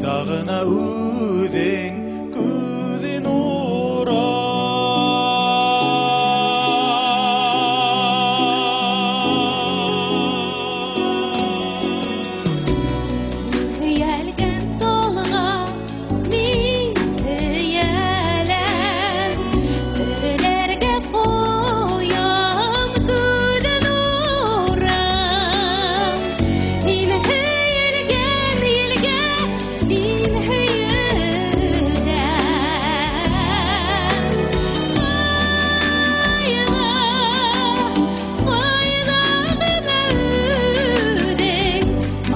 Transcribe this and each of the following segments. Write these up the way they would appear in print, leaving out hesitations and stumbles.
Қайдағына өдің көден ұра. Үйәлген толға мен үйәләм, Түрілерге қоям көден ұрам. Мен үйелген елге мен үйілдім.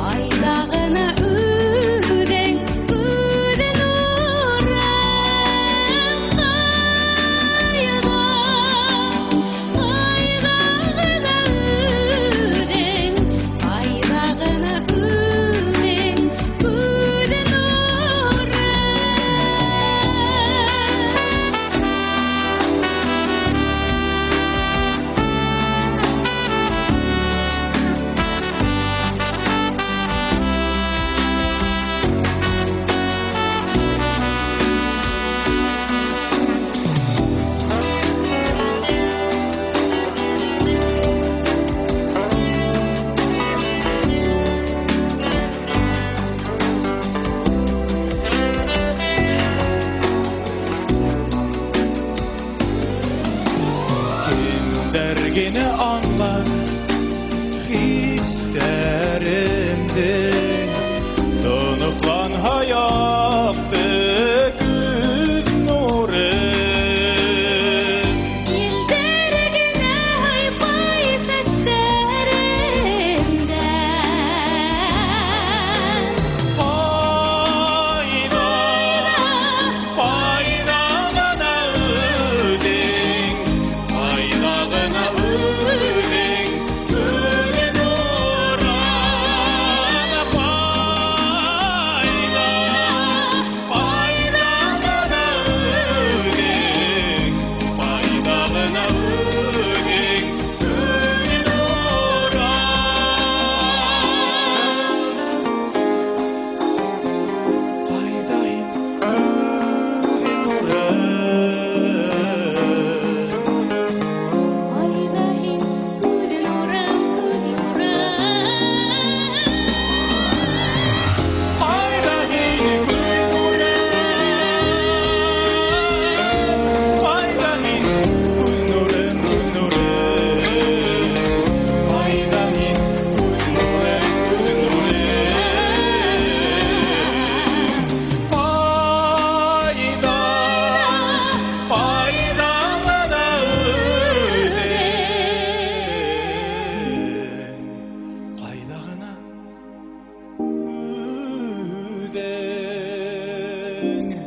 Қайдағына өдің көден ұрам. Қайдағына өдің көден Кендергені аңлар хистерімді, тұнықлан хаяқты күн нұрым. Елдергені айпай сәттерімді, Қайдағына өдің, қайдағына өдің көден ұра. Қайдағына өдің, қайдағына өдің көден ұра. Қайдайын көден ұра. Айдайын көден ұрам, көден ұрам. Қайдағын көден ұра. Қайдағын көден ұрам, көден ұрам. Қайдағын көден ұрам, көден ұрам. Қайдағына өдің, қайдағына өдің.